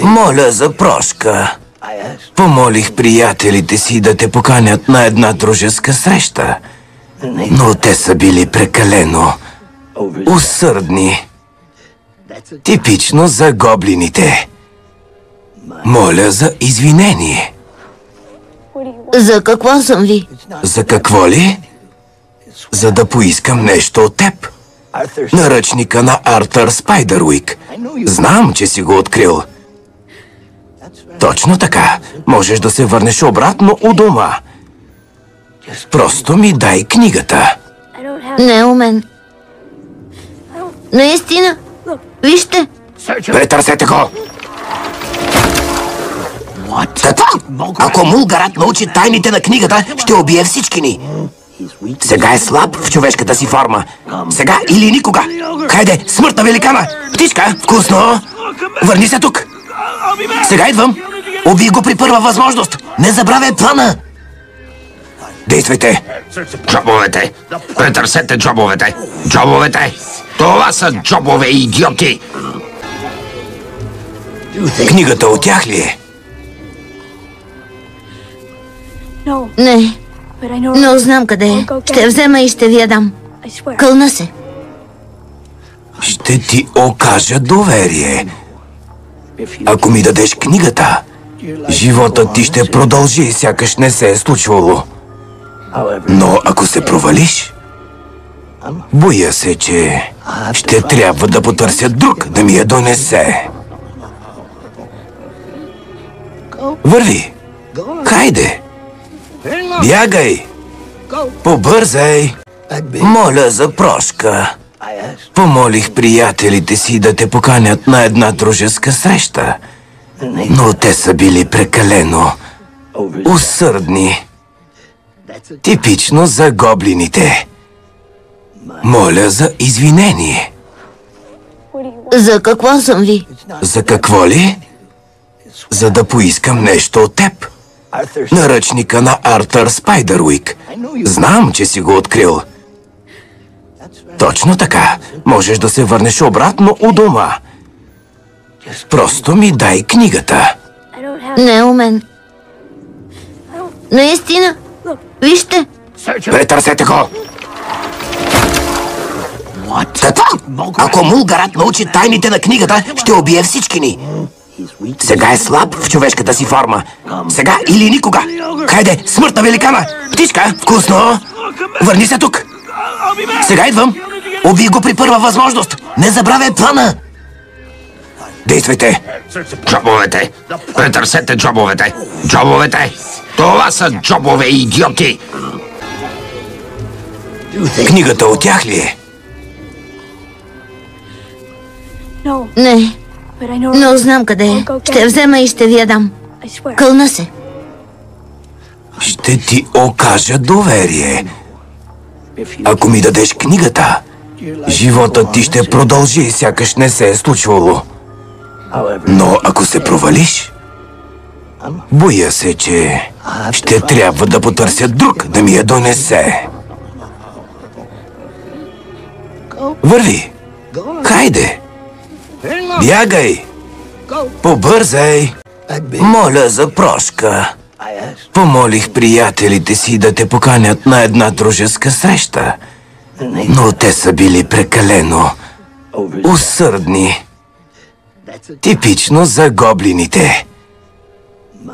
Моля за прошка. Помолих приятелите си да те поканят на една дружеска среща, но те са били прекалено усърдни. Типично за гоблините. Моля за извинение. За какво съм ви? За какво ли? За да поискам нещо от теб. Наръчника на Артър Спайдъруик. Знам, че си го открил. Точно така. Можеш да се върнеш обратно у дома. Просто ми дай книгата. Не у мен. Наистина. Вижте. Претърсете го! Какво? Ако Мулгарат научи тайните на книгата, ще убие всички ни. Сега е слаб в човешката си форма. Сега или никога. Хайде, смърт на великана! Птичка, вкусно! Върни се тук! Сега идвам! Убий го при първа възможност! Не забравяй плана! Действайте! Джобовете! Претърсете джобовете! Джобовете! Това са джобове, идиоти! Книгата от тях ли е? Не. Но знам къде е. Ще взема и ще ви я дам. Кълна се. Ще ти окажа доверие. Ако ми дадеш книгата, животът ти ще продължи, сякаш не се е случвало. Но ако се провалиш, боя се, че ще трябва да потърся друг да ми я донесе. Върви! Хайде! Бягай! Побързай! Моля за прошка. Помолих приятелите си да те поканят на една дружеска среща, но те са били прекалено усърдни. Типично за гоблините. Моля за извинение. За какво съм ви? За какво ли? За да поискам нещо от теб. Наръчника на Артър Спайдъруик. Знам, че си го открил. Точно така. Можеш да се върнеш обратно у дома. Просто ми дай книгата. Не у мен. Наистина. Вижте. Претърсете го! Какво? Ако Мулгарат научи тайните на книгата, ще убие всички ни. Сега е слаб в човешката си форма. Сега или никога. Хайде, смърт на великана! Птичка, вкусно! Върни се тук! Сега идвам! Убий го при първа възможност! Не забравяй плана! Действайте! Джобовете! Претърсете джобовете! Джобовете! Това са джобове, идиоти! Книгата от тях ли е? Не. Но знам къде е. Ще взема и ще ви я дам. Кълна се. Ще ти окажа доверие. Ако ми дадеш книгата, животът ти ще продължи, сякаш не се е случвало. Но ако се провалиш, боя се, че ще трябва да потърся друг да ми я донесе. Върви! Хайде! Бягай! Побързай! Моля за прошка. Помолих приятелите си да те поканят на една дружеска среща, но те са били прекалено усърдни. Типично за гоблините.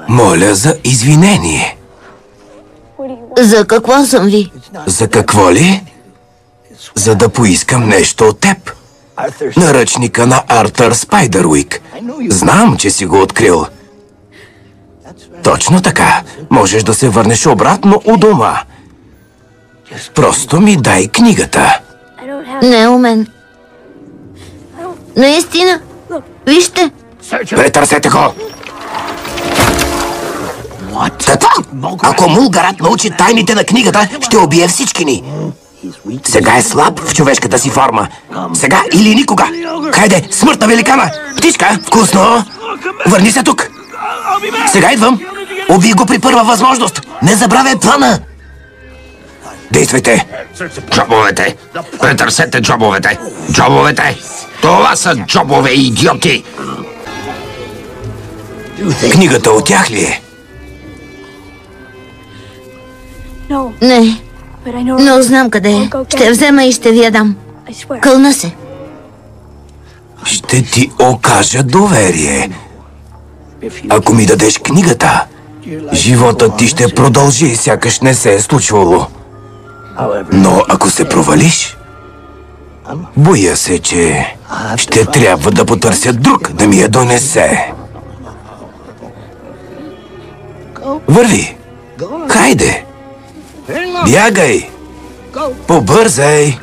Моля за извинение. За какво съм ви? За какво ли? За да поискам нещо от теб. Наръчника на Артър Спайдъруик. Знам, че си го открил. Точно така. Можеш да се върнеш обратно у дома. Просто ми дай книгата. Не у мен. Наистина. Вижте. Претърсете го! Какво? Ако Мулгарат научи тайните на книгата, ще убие всички ни. Сега е слаб в човешката си форма. Сега или никога. Хайде, смърт на великана! Птичка, вкусно! Върни се тук! Сега идвам! Убий го при първа възможност! Не забравяй плана! Действайте! Джобовете! Претърсете джобовете! Джобовете! Това са джобове, идиоти! Книгата от тях ли е? Не, но знам къде е. Ще я взема и ще ви я дам. Кълна се. Ще ти окажа доверие. Ако ми дадеш книгата, животът ти ще продължи, сякаш не се е случвало. Но ако се провалиш, боя се, че ще трябва да потърся друг да ми я донесе. Върви! Хайде! Бягай! Побързай!